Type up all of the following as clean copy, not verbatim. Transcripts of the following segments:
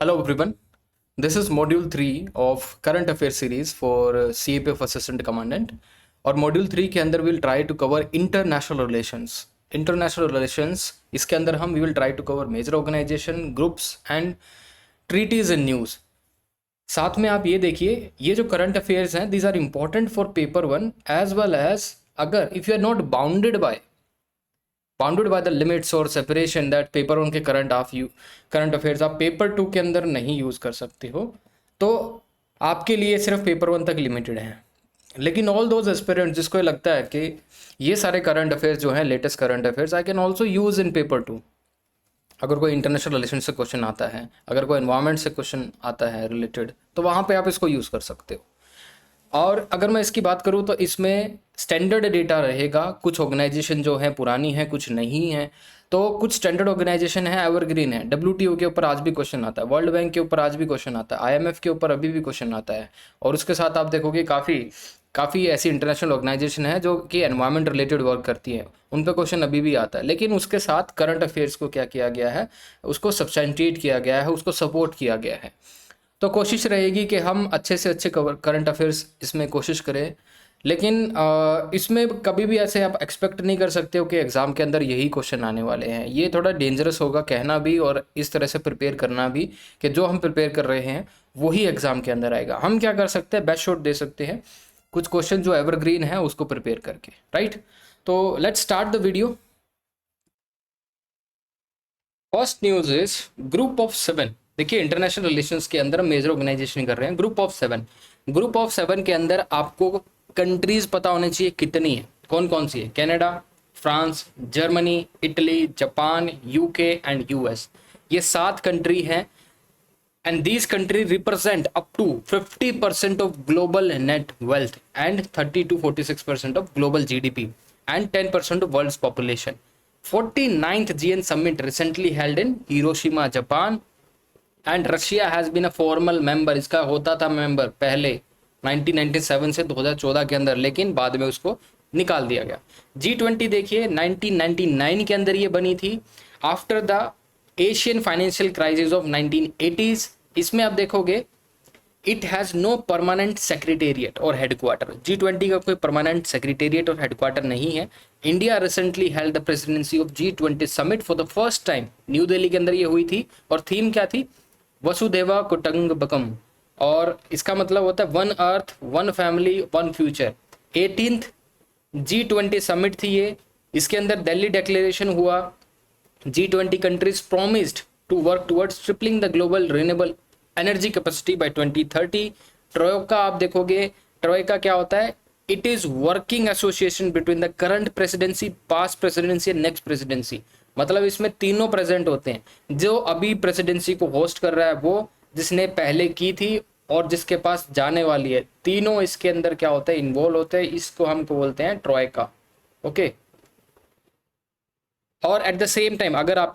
Hello everyone. This is module 3 of current affairs series for CAPF assistant commandant. और module 3 के अंदर will try to cover international relations इसके अंदर हम we will try to cover major organization groups and treaties in news. साथ में आप ये देखिए, ये जो करंट अफेयर्स हैं these are important for paper 1 as well as अगर if you are not bounded by the limits और सेपरेशन दैट पेपर वन के करंट अफेयर्स आप पेपर 2 के अंदर नहीं यूज़ कर सकते हो, तो आपके लिए सिर्फ पेपर 1 तक लिमिटेड है। लेकिन ऑल दोज एस्पिरेंट्स जिसको लगता है कि ये सारे करंट अफेयर्स जो हैं latest current affairs I can also use in paper 2। अगर कोई इंटरनेशनल रिलेशन से क्वेश्चन आता है, अगर कोई एनवायरनमेंट से क्वेश्चन आता है रिलेटेड, तो वहाँ पे आप इसको यूज़ कर सकते हो। और अगर मैं इसकी बात करूँ तो इसमें स्टैंडर्ड डेटा रहेगा। कुछ ऑर्गेनाइजेशन जो है पुरानी है, कुछ नहीं है। तो कुछ स्टैंडर्ड ऑर्गेनाइजेशन है, एवरग्रीन है। WTO के ऊपर आज भी क्वेश्चन आता है, वर्ल्ड बैंक के ऊपर आज भी क्वेश्चन आता है, IMF के ऊपर अभी भी क्वेश्चन आता है। और उसके साथ आप देखोगे काफ़ी ऐसी इंटरनेशनल ऑर्गेनाइजेशन है जो कि एनवायरमेंट रिलेटेड वर्क करती है, उन पर क्वेश्चन अभी भी आता है। लेकिन उसके साथ करंट अफेयर्स को क्या किया गया है, उसको सब्सटेंटिएट किया गया है, उसको सपोर्ट किया गया है। तो कोशिश रहेगी कि हम अच्छे से अच्छे करंट अफेयर्स इसमें कोशिश करें। लेकिन इसमें कभी भी ऐसे आप एक्सपेक्ट नहीं कर सकते हो कि एग्ज़ाम के अंदर यही क्वेश्चन आने वाले हैं। ये थोड़ा डेंजरस होगा कहना भी और इस तरह से प्रिपेयर करना भी कि जो हम प्रिपेयर कर रहे हैं वही एग्ज़ाम के अंदर आएगा। हम क्या कर सकते हैं, बेस्ट शॉट दे सकते हैं कुछ क्वेश्चन जो एवरग्रीन है उसको प्रिपेयर करके, राइट। तो let's start the video. First news is group of 7। देखिए, इंटरनेशनल रिलेशंस के अंदर मेजर ऑर्गेनाइजेशन कर रहे हैं। ग्रुप ऑफ 7 के अंदर आपको कंट्रीज पता होने चाहिए कितनी है, कौन कौन सी है। Canada, France, Germany, Italy, Japan, UK and US। ये 7 कंट्री हैं and these countries represent up to 50% of global net wealth and 30 to 46% of global GDP and 10% of world's population. 49th GN summit recently held in Hiroshima, Japan, and Russia has been a formal member। इसका होता था member पहले 1997 से 2014 के अंदर, लेकिन बाद में उसको निकाल दिया गया। G20 देखिए 1999 के अंदर ये बनी थी after the Asian financial crisis of 1980s। इसमें आप देखोगे it has no permanent secretariat और हेडक्वार्टर। G20 का कोई परमानेंट सेक्रेटेरिएट और हेडक्वार्टर नहीं है। India recently held the presidency of G20 summit for the first time. New Delhi के अंदर ये हुई थी और थीम क्या थी, वसुधैवा कुटुंबकम। और इसका मतलब होता है one earth, one family, one future. 18th G20 summit थी ये। इसके अंदर दिल्ली डिक्लेरेशन हुआ। G20 countries promised to work towards tripling the global renewable energy capacity by 2030। Troikaa आप देखोगे, ट्रोइका क्या होता है, it is working association between the current presidency, past presidency and next presidency. मतलब इसमें तीनों प्रेजेंट होते हैं। जो अभी प्रेसिडेंसी को होस्ट कर रहा है वो, जिसने पहले की थी और जिसके पास जाने वाली है, तीनों इसके अंदर क्या होता है, इन्वॉल्व होते हैं। इसको हमको बोलते हैं ट्रोइका। ओके। और एट द सेम टाइम अगर आप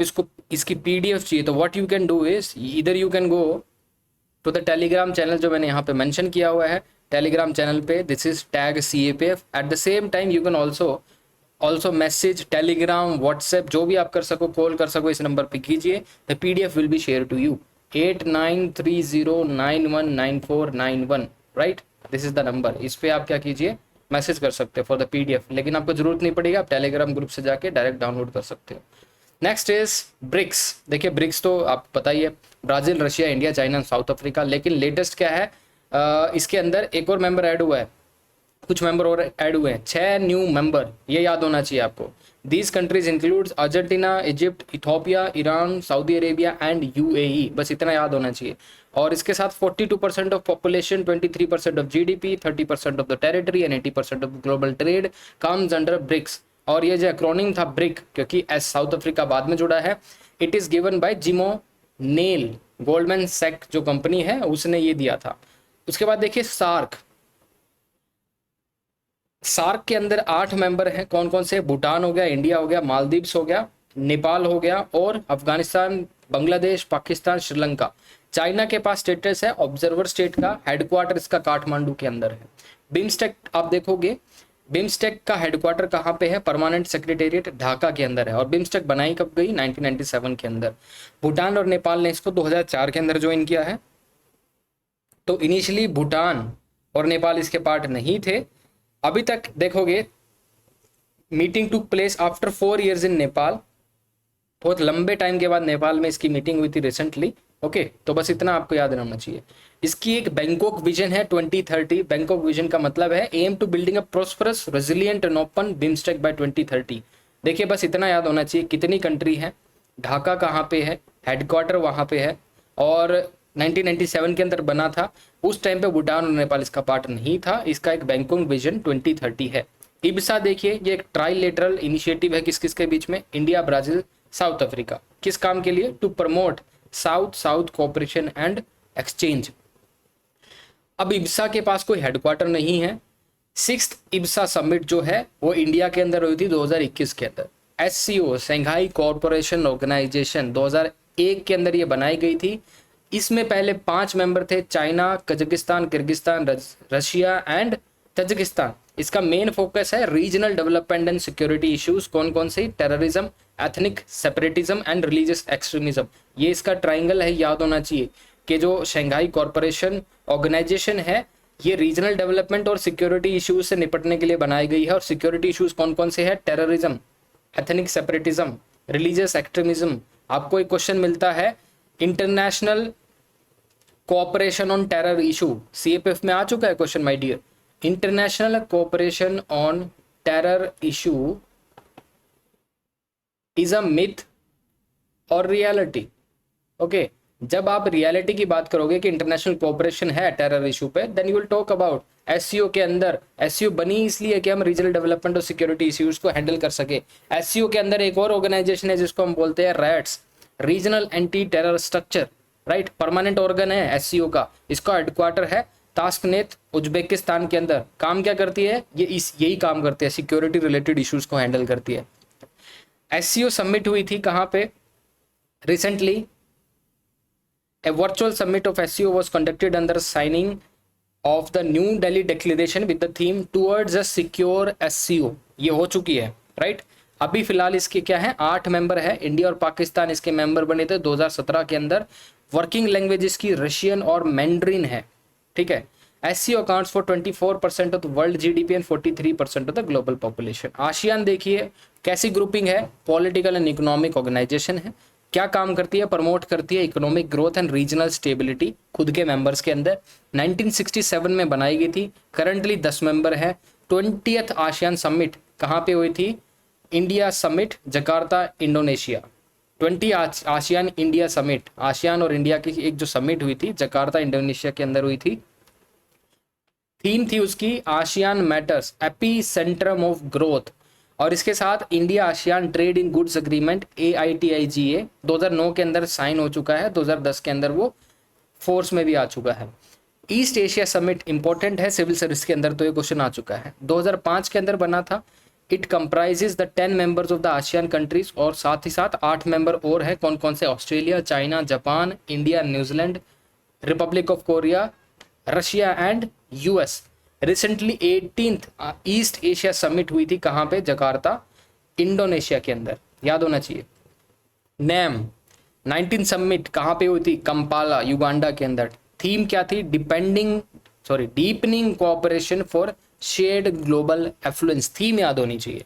इसकी PDF चाहिए तो what you can do is इधर you can go to the Telegram channel जो मैंने यहाँ पे मेंशन किया हुआ है। टेलीग्राम चैनल पे this is tag CAPF। At the same time you can also message, Telegram, WhatsApp, जो भी आप कर सको, कॉल कर सको, इस नंबर पे कीजिए। The PDF will be share to you 8930919491, right. This is the number. इस पे आप क्या कीजिए, मैसेज कर सकते हैं फॉर द PDF। लेकिन आपको जरूरत नहीं पड़ेगी, आप टेलीग्राम ग्रुप से जाके डायरेक्ट डाउनलोड कर सकते हो। Next is BRICS. देखिए ब्रिक्स तो आप पता ही है, Brazil, Russia, India, China, South Africa. लेकिन लेटेस्ट क्या है, इसके अंदर एक और मेंबर ऐड हुआ है, कुछ मेंबर और ऐड हुए हैं, 6 न्यू मेंबर। ये याद होना चाहिए आपको। These countries includes Argentina, Egypt, Ethiopia, Iran, Saudi Arabia and UAE। बस इतना याद होना चाहिए। और इसके साथ 42% of population, 23% of GDP, 30% of the territory and 80% of global trade comes under BRICS. और ये जो एक्रोनिम था ब्रिक, क्योंकि एस साउथ अफ्रीका बाद में जुड़ा है, it is given by Jim O'Neill, Goldman Sachs जो कंपनी है उसने ये दिया था। उसके बाद देखिए सार्क के अंदर 8 मेंबर हैं। कौन कौन से, भूटान हो गया, इंडिया हो गया, मालदीव्स हो गया, नेपाल हो गया, और अफगानिस्तान, बांग्लादेश, पाकिस्तान, श्रीलंका। चाइना के पास स्टेटस है ऑब्जर्वर स्टेट का, हेडक्वार्टर इसका काठमांडू के अंदर है। बिम्स्टेक आप देखोगे बिम्स्टेक का हेडक्वार्टर कहाँ पे है? परमानेंट सेक्रेटेरिएट ढाका के अंदर है। और बिम्स्टेक बनाई कब गई? 1997 के अंदर। भूटान और नेपाल ने इसको 2004 के अंदर ज्वाइन किया है। तो इनिशियली भूटान और नेपाल इसके पार्ट नहीं थे। अभी तक देखोगे meeting took place after 4 years इन नेपाल। बहुत लंबे टाइम के बाद नेपाल में इसकी मीटिंग हुई थी रिसेंटली। ओके, तो बस इतना आपको याद रहना चाहिए। इसकी एक बैंकॉक विजन है 2030। बैंकॉक विजन का मतलब है aim to building a prosperous resilient and open BIMSTEC by 2030। देखिए बस इतना याद होना चाहिए कितनी कंट्री है, ढाका कहाँ पे है, हेडक्वार्टर वहाँ पे है, और 1997 के अंदर बना था। उस टाइम पे भूटान और नेपाल इसका पार्ट नहीं था। इसका एक बैंकॉक विजन 2030 है। इब्सा देखिए, ये एक ट्राइलेटरल इनिशिएटिव है किस किस के बीच में? India, Brazil, South Africa. किस काम के लिए? To promote south south cooperation and exchange. अब इब्सा के पास कोई हेडक्वार्टर नहीं है। 6th इब्सा समिट जो है वो इंडिया के अंदर हुई थी 2021 के अंदर। एससीओ, शंघाई कोऑपरेशन ऑर्गेनाइजेशन, 2001 के अंदर ये बनाई गई थी। इसमें पहले 5 मेंबर थे, China, Kazakhstan, Kyrgyzstan, Russia and Tajikistan. इसका मेन फोकस है regional development and security issues. कौन कौन से? Terrorism, ethnic separatism and religious extremism. ये इसका ट्राइंगल है, याद होना चाहिए कि जो शंघाई कॉरपोरेशन ऑर्गेनाइजेशन है ये रीजनल डेवलपमेंट और सिक्योरिटी इश्यूज से निपटने के लिए बनाई गई है। और सिक्योरिटी इश्यूज कौन कौन से हैं? Terrorism, ethnic separatism, religious extremism. आपको एक क्वेश्चन मिलता है international cooperation on terror issue, CAPF में आ चुका है question my dear. International cooperation on terror issue is a myth और रियलिटी। ओके, जब आप रियलिटी की बात करोगे कि इंटरनेशनल कोऑपरेशन है टेरर इशू पे, then you will talk about SCO के अंदर। एससीओ बनी इसलिए कि हम रीजनल डेवलपमेंट और सिक्योरिटी इश्यूज को हैंडल कर सके। एससीओ के अंदर एक और ऑर्गेनाइजेशन है जिसको हम बोलते हैं rats, regional anti terror structure, right. Permanent organ है एससीओ का। इसका हेडक्वार्टर है तास्कनेत, उज्बेकिस्तान के अंदर। काम क्या करती है ये? यही काम करती है, सिक्योरिटी रिलेटेड इश्यूज को हैंडल करती है। एससीओ समिट हुई थी कहाँ पे? Recently a virtual summit of SCO was conducted under signing of the New Delhi Declaration with the theme towards a secure SCO। ये हो चुकी है, राइट। अभी फिलहाल इसके क्या है? 8 मेंबर है। इंडिया और पाकिस्तान इसके मेंबर बने थे 2017 के अंदर। वर्किंग लैंग्वेजेस की रशियन और मैंड्रिन है, ठीक है। SCO accounts for 24% of the world GDP and 43% of the global population. ASEAN देखिए कैसी ग्रुपिंग है? पॉलिटिकल एंड इकोनॉमिक ऑर्गेनाइजेशन है। क्या काम करती है? प्रमोट करती है economic growth and regional stability खुद के मेंबर्स के अंदर। 1967 में बनाई गई थी। करंटली 10 मेंबर है। 20th आसियान समिट कहाँ पे हुई थी? India summit, Jakarta, Indonesia. 20 ASEAN India summit, ASEAN और इंडिया की एक जो समिट हुई थी जकार्ता इंडोनेशिया के अंदर हुई थी। थीम थी उसकी ASEAN matters, AP Centrum of growth. और इसके साथ India ASEAN trade in goods agreement AITIGA 2009 के अंदर साइन हो चुका है। 2010 के अंदर वो फोर्स में भी आ चुका है। ईस्ट एशिया समिट इंपॉर्टेंट है सिविल सर्विस के अंदर, तो ये क्वेश्चन आ चुका है। 2005 के अंदर बना था। It comprises the 10 members of the ASEAN countries, और साथ ही साथ 8 मेंबर और है। कौन कौन से? Australia, China, Japan, India, New Zealand, Republic of Korea, Russia and US. Recently 18th east Asia summit हुई थी कहाँ पे? जकार्ता, इंडोनेशिया के अंदर, याद होना चाहिए। नैम 19 समिट कहाँ पे हुई थी? कंपाला, युगांडा के अंदर। थीम क्या थी? Deepening cooperation for shared global affluence. Theme याद होनी चाहिए।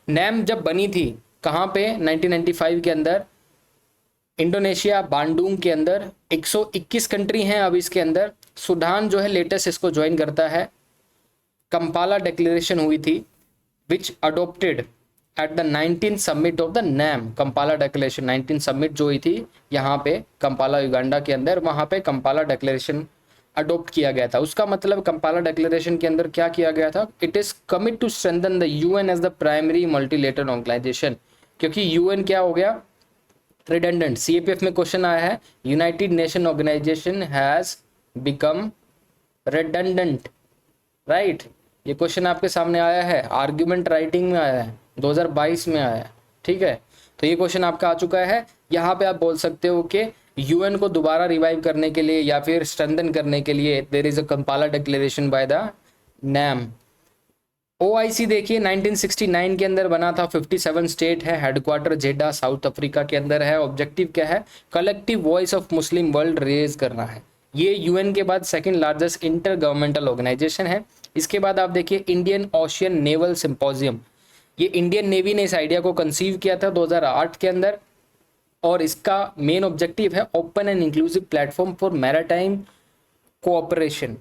नैम जब बनी थी कहाँ पे? 1995 के अंदर, इंडोनेशिया, बांडुंग के अंदर। 121 कंट्री हैं अब इसके अंदर। सूडान जो है लेटेस्ट इसको ज्वाइन करता है। कंपाला डिक्लेरेशन हुई थी which adopted at the 19th summit of the NAM. Kampala declaration 19 summit जो हुई थी यहाँ पे कंपाला युगांडा के अंदर, वहाँ पे कंपाला डिक्लेरेशन अडोप्ट किया गया था। उसका मतलब कंपाला डिक्लेरेशन के अंदर क्या किया गया था? It is commit to strengthen the UN as the primary multilateral organisation. क्योंकि यूएन क्या हो गया? रिडंडेंट। सीएपीएफ में क्वेश्चन आया है, United Nation organisation has become redundant, right. ये क्वेश्चन आपके सामने आया है, आर्ग्यूमेंट राइटिंग में आया है, 2022 में आया है, ठीक है। तो ये क्वेश्चन आपका आ चुका है। यहाँ पे आप बोल सकते हो कि यूएन को दोबारा रिवाइव करने के लिए या फिर स्ट्रेंथन करने के लिए there is a Kampala declaration by the NAM. OIC देखिए 1969 के अंदर बना था, 57 स्टेट है, हेडक्वार्टर जेडा साउथ अफ्रीका के अंदर है। ऑब्जेक्टिव क्या है? Collective voice of Muslim world raise करना है। ये यूएन के बाद second largest inter governmental organisation है। इसके बाद आप देखिए इंडियन ओशियन नेवल सिंपोजियम, ये इंडियन नेवी ने इस आइडिया को कंसीव किया था 2008 के अंदर, और इसका मेन ऑब्जेक्टिव है open and inclusive platform for maritime cooperation.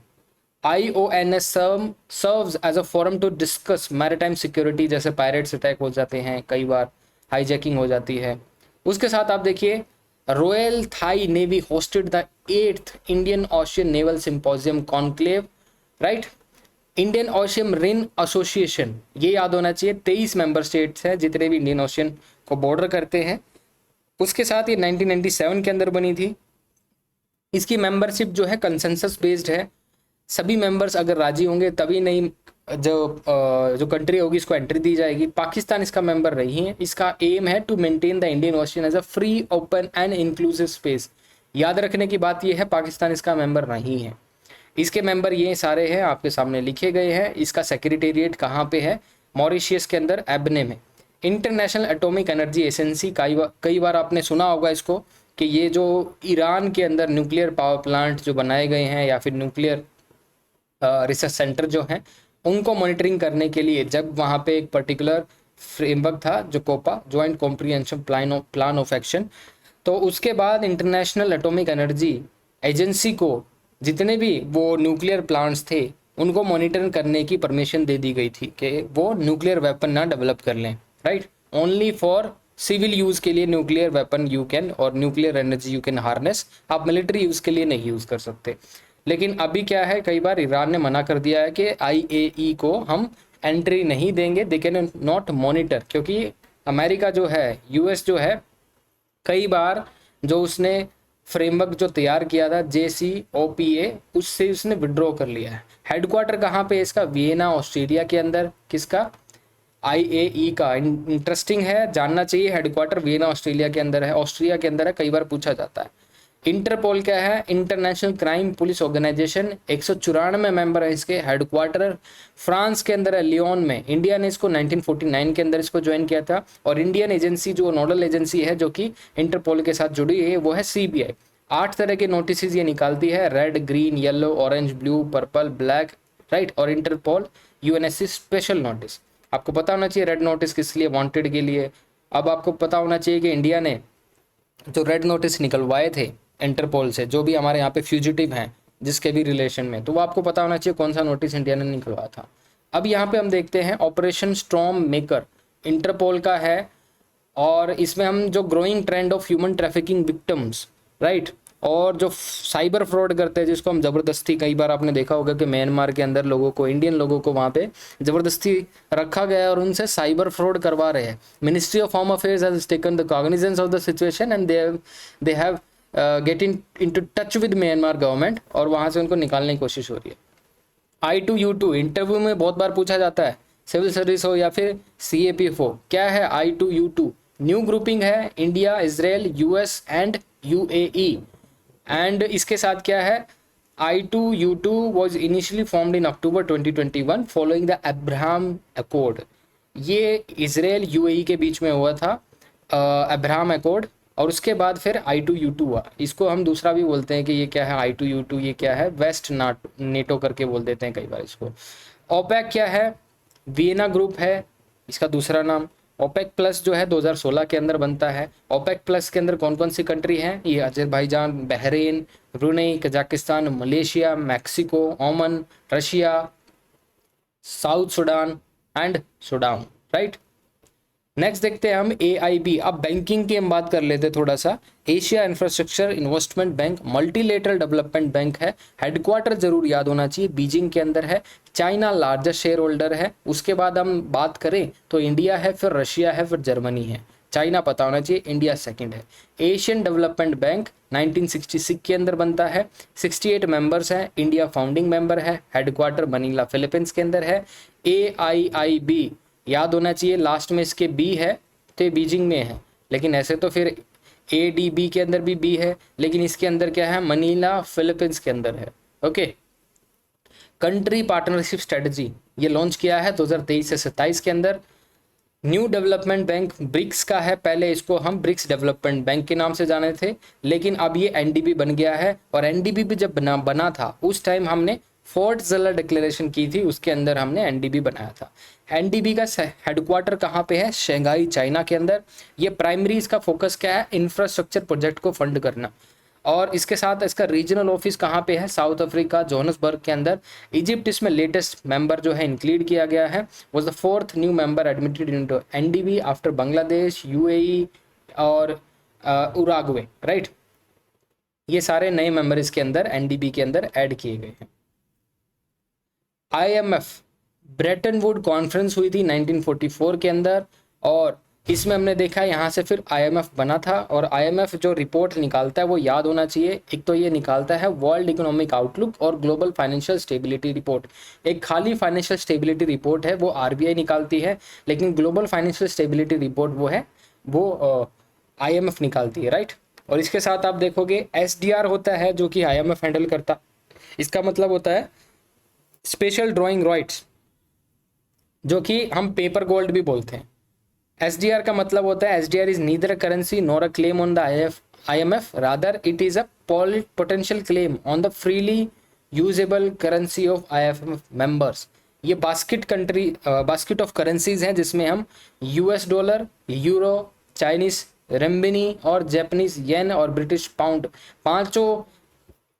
IONS serves as a forum to discuss maritime security, जैसे पायरेट्स अटैक हो जाते हैं, कई बार हाईजैकिंग हो जाती है। उसके साथ आप देखिए Royal Thai Navy hosted the 8th Indian Ocean naval symposium conclave, right. Indian Ocean Rim Association, ये याद होना चाहिए, 23 मेंबर स्टेट्स हैं जितने भी इंडियन ओशियन को बॉर्डर करते हैं। उसके साथ ये 1997 के अंदर बनी थी। इसकी मेंबरशिप जो है कंसेंसस बेस्ड है, सभी मेंबर्स अगर राजी होंगे तभी नहीं जो कंट्री होगी इसको एंट्री दी जाएगी। पाकिस्तान इसका मेंबर नहीं है। इसका एम है to maintain the Indian Ocean as a free open and inclusive space. याद रखने की बात यह है पाकिस्तान इसका मेंबर नहीं है। इसके मेंबर ये सारे हैं, आपके सामने लिखे गए हैं। इसका सेक्रेटेरिएट कहाँ पे है? मॉरिशियस के अंदर एबने में। इंटरनेशनल एटॉमिक एनर्जी एजेंसी, कई बार आपने सुना होगा इसको, कि ये जो ईरान के अंदर न्यूक्लियर पावर प्लांट जो बनाए गए हैं या फिर न्यूक्लियर रिसर्च सेंटर जो हैं उनको मॉनिटरिंग करने के लिए जब वहाँ पे एक पर्टिकुलर फ्रेमवर्क था जो कोपा, joint comprehensive plan of action, तो उसके बाद इंटरनेशनल एटॉमिक एनर्जी एजेंसी को जितने भी वो न्यूक्लियर प्लांट्स थे उनको मॉनिटर करने की परमिशन दे दी गई थी कि वो न्यूक्लियर वेपन ना डेवलप कर लें, right. Only for civil use के लिए न्यूक्लियर वेपन यू कैन, और nuclear energy you can harness, आप मिलिट्री यूज़ के लिए नहीं यूज़ कर सकते। लेकिन अभी क्या है, कई बार ईरान ने मना कर दिया है कि IAEA को हम एंट्री नहीं देंगे, दे कैन नॉट मॉनिटर, क्योंकि अमेरिका जो है, US जो है, कई बार जो उसने फ्रेमवर्क जो तैयार किया था JCPOA, उससे उसने विड्रॉ कर लिया है। हेडक्वार्टर कहाँ पे है इसका? वियना ऑस्ट्रेलिया के अंदर। किसका? IAEA का। इंटरेस्टिंग है, जानना चाहिए। हेडक्वार्टर वियना ऑस्ट्रेलिया के अंदर है, ऑस्ट्रिया के अंदर है, कई बार पूछा जाता है। इंटरपोल क्या है? International crime police organisation, 194 member है इसके। हेडक्वार्टर फ्रांस के अंदर है, लियोन में। इंडिया ने इसको 1949 के अंदर इसको ज्वाइन किया था। और इंडियन एजेंसी जो नोडल एजेंसी है जो कि इंटरपोल के साथ जुड़ी है वो है CBI। 8 तरह के नोटिस ये निकालती है, red, green, yellow, orange, blue, purple, black, right. और इंटरपोल UNSC स्पेशल नोटिस। आपको पता होना चाहिए रेड नोटिस किस लिए, वांटेड के लिए। अब आपको पता होना चाहिए कि इंडिया ने जो रेड नोटिस निकलवाए थे इंटरपोल से, जो भी हमारे यहाँ पे फ्यूजिटिव हैं जिसके भी रिलेशन में, तो वो आपको पता होना चाहिए कौन सा नोटिस इंडिया ने निकलवाया था। अब यहाँ पे हम देखते हैं ऑपरेशन स्टॉर्म मेकर, इंटरपोल का है। और इसमें हम जो growing trend of human trafficking victims, right, और जो साइबर फ्रॉड करते हैं जिसको हम ज़बरदस्ती, कई बार आपने देखा होगा कि म्यांमार के अंदर लोगों को, इंडियन लोगों को वहाँ पे ज़बरदस्ती रखा गया है और उनसे साइबर फ्रॉड करवा रहे हैं। Ministry of home affairs has taken the cognizance of the situation and they have get into touch with Myanmar government, और वहाँ से उनको निकालने की कोशिश हो रही है। I2U2 इंटरव्यू में बहुत बार पूछा जाता है, सिविल सर्विस हो या फिर CAPF हो। क्या है I2U2? न्यू ग्रुपिंग है, India, Israel, US and UAE। And इसके साथ क्या है, I2U2 was initially formed in October 2021 following the Abraham Accord। ये इजराइल UAE के बीच में हुआ था अब्राहम अकॉर्ड, और उसके बाद फिर I2U2 हुआ। इसको हम दूसरा भी बोलते हैं कि ये क्या है I2U2, ये क्या है, वेस्ट नेटो करके बोल देते हैं कई बार इसको। ओपेक क्या है? वियना ग्रुप है इसका दूसरा नाम। ओपेक प्लस जो है 2016 के अंदर बनता है। ओपेक प्लस के अंदर कौन कौन सी कंट्री हैं? ये Azerbaijan, Bahrain, Brunei, Kazakhstan, Malaysia, Mexico, Oman, Russia, South Sudan and Sudan, right. Next देखते हैं हम AIB। अब बैंकिंग की हम बात कर लेते हैं थोड़ा सा। Asia infrastructure investment bank multilateral development bank है। हेडक्वार्टर जरूर याद होना चाहिए, बीजिंग के अंदर है। चाइना लार्जेस्ट शेयर होल्डर है। उसके बाद हम बात करें तो इंडिया है, फिर रशिया है, फिर जर्मनी है। चाइना पता होना चाहिए, इंडिया सेकंड है। एशियन डेवलपमेंट बैंक 1966 के अंदर बनता है। 68 मेंबर्स हैं, इंडिया फाउंडिंग मेंबर है। हेडक्वार्टर मनीला फिलीपींस के अंदर है। AIIB याद होना चाहिए, लास्ट में इसके B है तो ये बीजिंग में है, लेकिन ऐसे तो फिर ADB के अंदर भी B है, लेकिन इसके अंदर क्या है, मनीला फिलीपींस के अंदर है। ओके, कंट्री पार्टनरशिप स्ट्रेटजी ये लॉन्च किया है 2023 से 27 के अंदर। न्यू डेवलपमेंट बैंक ब्रिक्स का है, पहले इसको हम ब्रिक्स डेवलपमेंट बैंक के नाम से जाने थे, लेकिन अब ये एनडीबी बन गया है। और एनडीबी भी जब बना था उस टाइम हमने फोर्ट ज़ेलर डिक्लेरेशन की थी, उसके अंदर हमने एनडीबी बनाया था। एनडीबी का हेडक्वार्टर कहाँ पे है? शंघाई चाइना के अंदर। ये प्राइमरी इसका फोकस क्या है? इंफ्रास्ट्रक्चर प्रोजेक्ट को फंड करना। और इसके साथ इसका रीजनल ऑफिस कहाँ पे है? साउथ अफ्रीका जोहान्सबर्ग के अंदर। इजिप्ट इसमें लेटेस्ट मेंबर जो है इंक्लूड किया गया है, was the fourth new member admitted into NDB after Bangladesh, UAE और उराग्वे, राइट। ये सारे नए मेंबर इसके अंदर एनडीबी के अंदर ऐड किए गए हैं। आईएमएफ ब्रेटन वुड कॉन्फ्रेंस हुई थी 1944 के अंदर, और इसमें हमने देखा यहाँ से फिर आईएमएफ बना था। और आईएमएफ जो रिपोर्ट निकालता है वो याद होना चाहिए, एक तो ये निकालता है वर्ल्ड इकोनॉमिक आउटलुक और ग्लोबल फाइनेंशियल स्टेबिलिटी रिपोर्ट। एक खाली फाइनेंशियल स्टेबिलिटी रिपोर्ट है वो आरबीआई निकालती है, लेकिन ग्लोबल फाइनेंशियल स्टेबिलिटी रिपोर्ट वो आईएमएफ निकालती है, राइट। और इसके साथ आप देखोगे एसडीआर होता है जो कि आईएमएफ हैंडल करता। इसका मतलब होता है स्पेशल ड्राइंग राइट्स, जो कि हम पेपर गोल्ड भी बोलते हैं। एसडीआर का मतलब होता है SDR is neither currency nor a claim on the IMF, rather it is a potential claim on the freely usable currency of IMF members. ये बास्केट ऑफ करेंसीज हैं जिसमें हम यूएस डॉलर, यूरो, चाइनीज रेम्बिनी और Japanese yen और British pound, पांचों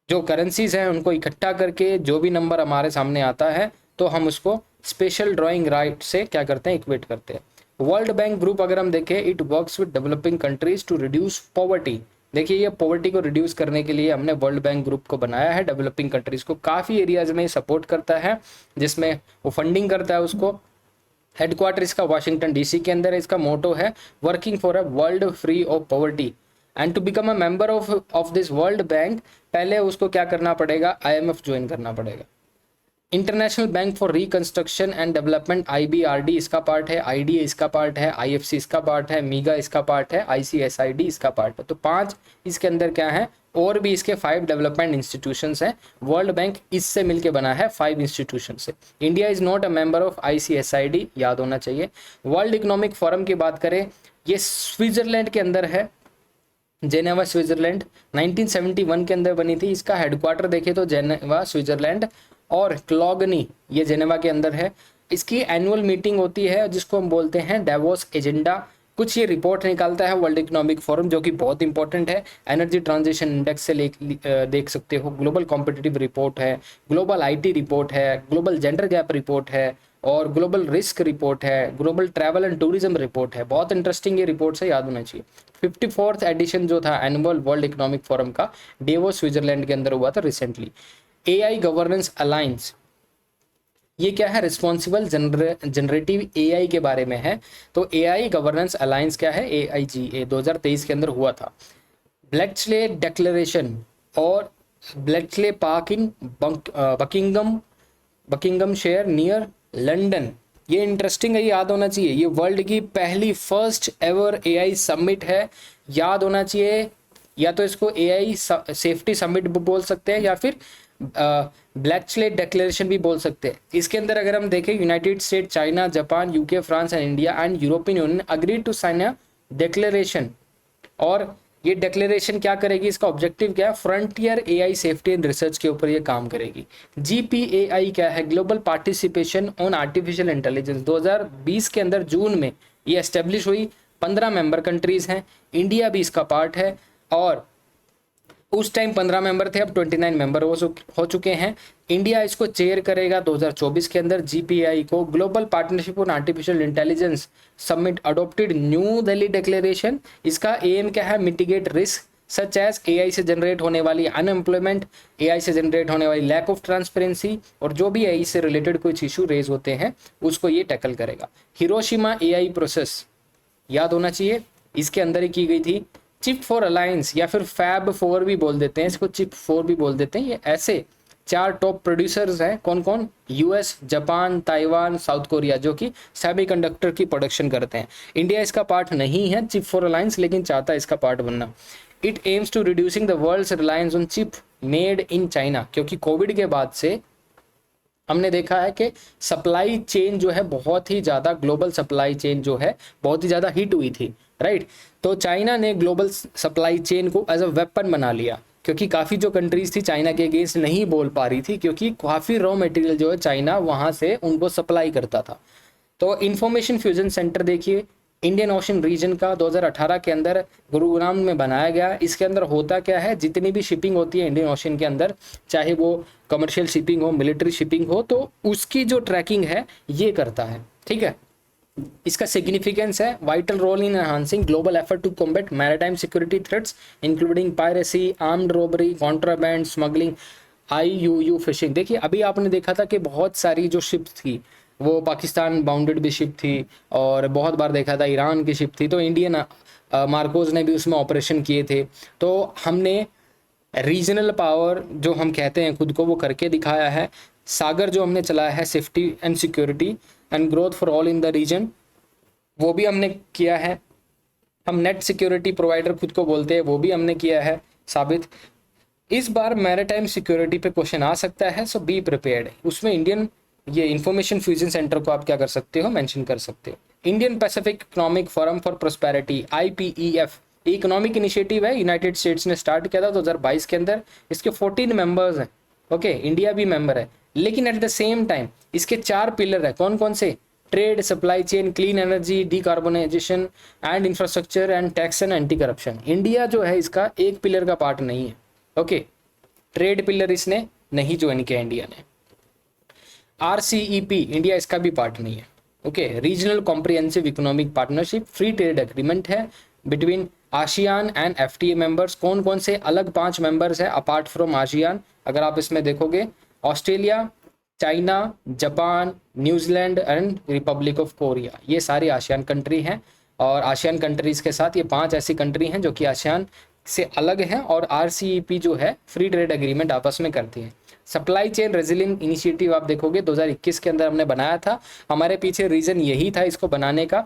जो currencies हैं उनको इकट्ठा करके जो भी नंबर हमारे सामने आता है तो हम उसको स्पेशल ड्राइंग राइट से क्या करते हैं? इक्वेट करते हैं। वर्ल्ड बैंक ग्रुप अगर हम देखें, it works with developing countries to reduce poverty. देखिए ये पॉवर्टी को रिड्यूस करने के लिए हमने वर्ल्ड बैंक ग्रुप को बनाया है। डेवलपिंग कंट्रीज को काफ़ी एरियाज में सपोर्ट करता है, जिसमें वो फंडिंग करता है उसको। हेडक्वार्टर इसका वाशिंगटन डीसी के अंदर है। इसका मोटो है working for a world free of poverty and to become a member of this World Bank पहले उसको क्या करना पड़ेगा? आईएमएफ ज्वाइन करना पड़ेगा। International Bank for Reconstruction and Development IBRD इसका पार्ट है, आईडीए इसका पार्ट है, आईएफसी इसका पार्ट है, मीगा इसका पार्ट है, आईसीएसआईडी इसका पार्ट है। तो 5 इसके अंदर क्या है? और भी इसके 5 डेवलपमेंट इंस्टीट्यूशंस हैं। वर्ल्ड बैंक इससे मिलके बना है 5 इंस्टीट्यूशन से। India is not a member of ICSID, याद होना चाहिए। वर्ल्ड इकोनॉमिक फोरम की बात करें, ये स्विट्जरलैंड के अंदर है, जेनेवा स्विट्जरलैंड 1971 के अंदर बनी थी। इसका हेडक्वार्टर देखें तो जेनेवा स्विट्जरलैंड और क्लॉगनी ये जेनेवा के अंदर है। इसकी एनुअल मीटिंग होती है जिसको हम बोलते हैं डेवोस एजेंडा। कुछ ये रिपोर्ट निकालता है वर्ल्ड इकोनॉमिक फोरम जो कि बहुत इंपॉर्टेंट है। एनर्जी ट्रांजिशन इंडेक्स से देख सकते हो, ग्लोबल कॉम्पिटिटिव रिपोर्ट है, ग्लोबल आईटी रिपोर्ट है, ग्लोबल जेंडर गैप रिपोर्ट है और ग्लोबल रिस्क रिपोर्ट है, global travel and tourism report है। बहुत इंटरेस्टिंग ये रिपोर्ट है, याद होना चाहिए। 54th एडिशन जो था एनुअल वर्ल्ड इकोनॉमिक फोरम का, डेवोस स्विट्जरलैंड के अंदर हुआ था रिसेंटली। एआई गवर्नेंस अलायंस, ये क्या है? रिस्पॉन्सिबल जनरेटिव एआई के बारे में है। तो एआई गवर्नेंस अलायंस क्या है? एआईजीए 2023 के अंदर हुआ था। ब्लेक्सले डिक्लेरेशन और Bletchley park in Buckinghamshire near London, ये इंटरेस्टिंग है, याद होना चाहिए। ये वर्ल्ड की पहली फर्स्ट एवर एआई समिट है, याद होना चाहिए। या तो इसको एआई सेफ्टी समिट बोल सकते हैं या फिर ब्लैकस्लेट डिक्लेरेशन भी बोल सकते हैं। इसके अंदर अगर हम देखें, United State, China, Japan, UK, France and India and European Union agree to sign a declaration. और ये डिक्लेरेशन क्या करेगी? इसका ऑब्जेक्टिव क्या है? Frontier AI safety and research के ऊपर ये काम करेगी। जीपीएआई क्या है? Global participation on artificial intelligence. 2020 के अंदर जून में ये एस्टेब्लिश हुई। 15 मेंबर कंट्रीज हैं, इंडिया भी इसका पार्ट है। और उस टाइम 15 मेंबर थे, अब 29 मेंबर हो चुके हैं। इंडिया इसको चेयर करेगा 2024 के अंदर जीपीआई को। Global partnership on artificial intelligence summit adopted New Delhi declaration. इसका एम क्या है? Mitigate risk such as AI से जनरेट होने वाली अनएम्प्लॉयमेंट, एआई से जनरेट होने वाली लैक ऑफ ट्रांसपेरेंसी और जो भी एआई से रिलेटेड कुछ इशू रेज होते हैं उसको ये टैकल करेगा। हिरोशिमा एआई प्रोसेस, याद होना चाहिए, इसके अंदर ही की गई थी। चिप फॉर अलायंस या फिर फैब 4 भी बोल देते हैं इसको, चिप 4 भी बोल देते हैं। ये ऐसे 4 टॉप प्रोड्यूसर्स हैं, कौन कौन? US, Japan, Taiwan, south Korea, जो कि सेमीकंडक्टर की प्रोडक्शन करते हैं। इंडिया इसका पार्ट नहीं है चिप फॉर अलायंस, लेकिन चाहता है इसका पार्ट बनना। It aims to reducing the world's reliance on chip made in China, क्योंकि कोविड के बाद से हमने देखा है कि सप्लाई चेन जो है बहुत ही ज़्यादा, ग्लोबल सप्लाई चेन जो है बहुत ही ज़्यादा हिट हुई थी, राइट। तो चाइना ने ग्लोबल सप्लाई चेन को एज अ वेपन बना लिया, क्योंकि काफ़ी जो कंट्रीज थी चाइना के अगेंस्ट नहीं बोल पा रही थी, क्योंकि काफ़ी रॉ मटेरियल जो है चाइना वहाँ से उनको सप्लाई करता था। तो इंफॉर्मेशन फ्यूजन सेंटर देखिए इंडियन ओशन रीजन का 2018 के अंदर गुरुग्राम में बनाया गया। इसके अंदर होता क्या है, जितनी भी शिपिंग होती है इंडियन ओशन के अंदर, चाहे वो कमर्शियल शिपिंग हो, मिलिट्री शिपिंग हो, तो उसकी जो ट्रैकिंग है ये करता है, ठीक है। इसका सिग्निफिकेंस है vital role in enhancing global effort to combat maritime security threats including piracy, armed robbery, contraband, smuggling, IUU fishing. देखिए अभी आपने देखा था कि बहुत सारी जो शिप्स थी वो पाकिस्तान बाउंडेड भी शिप थी, और बहुत बार देखा था ईरान की शिप थी, तो इंडियन मार्कोज ने भी उसमें ऑपरेशन किए थे। तो हमने रीजनल पावर जो हम कहते हैं खुद को, वो करके दिखाया है। सागर जो हमने चलाया है, safety and security and growth for all in the region, वो भी हमने किया है। हम नेट सिक्योरिटी प्रोवाइडर खुद को बोलते हैं, वो भी हमने किया है साबित। इस बार मैरिटाइम सिक्योरिटी पे क्वेश्चन आ सकता है, सो बी प्रिपेयर्ड। उसमें इंडियन ये इंफॉर्मेशन फ्यूजन सेंटर को आप क्या कर सकते हो, मेंशन कर सकते हो। Indian Pacific economic forum for prosperity, IPEF, economic initiative है, यूनाइटेड स्टेट्स ने स्टार्ट किया था 2022 के अंदर। इसके 14 मेंबर्स हैं, ओके, इंडिया भी मेंबर है। लेकिन एट द सेम टाइम इसके 4 पिलर है। कौन कौन से? Trade, supply chain, clean energy, decarbonisation and infrastructure and tax and anti corruption. India जो है इसका एक पिलर का पार्ट नहीं है, ओके। ट्रेड पिलर इसने नहीं ज्वाइन किया इंडिया ने। RCEP इंडिया इसका भी पार्ट नहीं है, okay. Regional comprehensive economic partnership free trade agreement है between ASEAN and FTA members. कौन कौन से अलग 5 मेंबर्स है अपार्ट फ्रॉम आसियान? अगर आप इसमें देखोगे, Australia, China, Japan, New Zealand and Republic of Korea, ये सारी आसियान कंट्री हैं। और आसियान कंट्रीज के साथ ये 5 ऐसी कंट्री हैं जो कि आसियान से अलग हैं, और RCEP जो है फ्री ट्रेड एग्रीमेंट आपस में करती हैं। सप्लाई चेन रेजिलिएंट इनिशिएटिव आप देखोगे 2021 के अंदर हमने बनाया था। हमारे पीछे रीजन यही था इसको बनाने का,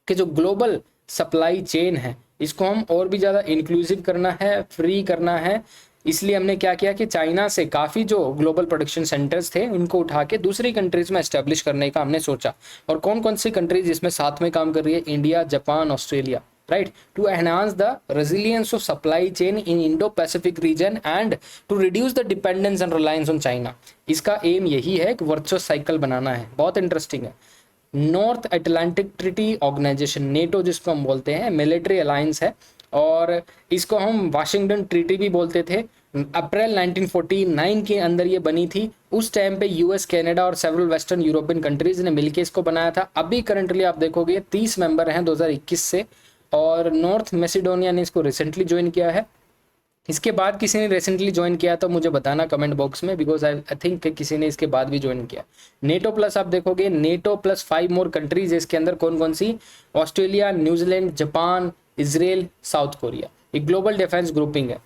कि जो ग्लोबल सप्लाई चेन है इसको हम और भी ज़्यादा इंक्लूसिव करना है, फ्री करना है। इसलिए हमने क्या किया कि चाइना से काफ़ी जो ग्लोबल प्रोडक्शन सेंटर्स थे उनको उठा के दूसरी कंट्रीज में एस्टेब्लिश करने का हमने सोचा। और कौन कौन सी कंट्रीज इसमें साथ में काम कर रही है? India, Japan, Australia, right, to enhance the resilience of supply chain in Indo-Pacific region and to reduce the dependence and reliance on China। इसका एम यही है कि वर्चुअस साइकिल बनाना है। बहुत इंटरेस्टिंग है। North Atlantic Treaty Organisation, NATO जिसको हम बोलते हैं, मिलिट्री अलायंस है, और इसको हम वाशिंगटन ट्रीटी भी बोलते थे। अप्रैल 1949 के अंदर ये बनी थी। उस टाइम पे US, कनाडा और सेवरल वेस्टर्न यूरोपियन कंट्रीज ने मिलकर इसको बनाया था। अभी करंटली आप देखोगे 30 मेंबर हैं 2021 से, और नॉर्थ मैसेडोनिया ने इसको रिसेंटली ज्वाइन किया है। इसके बाद किसी ने रिसेंटली ज्वाइन किया तो मुझे बताना कमेंट बॉक्स में, बिकॉज आई थिंक किसी ने इसके बाद भी ज्वाइन किया। नेटो प्लस आप देखोगे, नेटो प्लस 5 मोर कंट्रीज है इसके अंदर। कौन कौन सी? Australia, New Zealand, Japan, Israel, South Korea. एक ग्लोबल डिफेंस ग्रुपिंग है।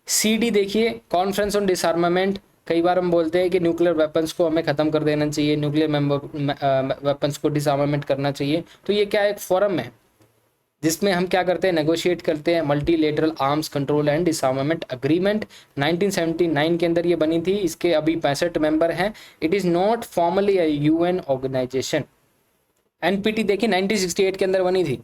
CD देखिए, कॉन्फ्रेंस ऑन डिसआर्मामेंट। कई बार हम बोलते हैं कि न्यूक्लियर वेपन्स को हमें ख़त्म कर देना चाहिए, न्यूक्लियर वेपन्स को डिसआर्मामेंट करना चाहिए। तो ये क्या, एक फोरम है जिसमें हम क्या करते हैं, नेगोशिएट करते हैं। Multilateral arms control and डिसआर्मामेंट agreement 1979 के अंदर ये बनी थी। इसके अभी 65 मेंबर हैं। It is not formally a UN organisation. NPT देखिए 1968 के अंदर बनी थी,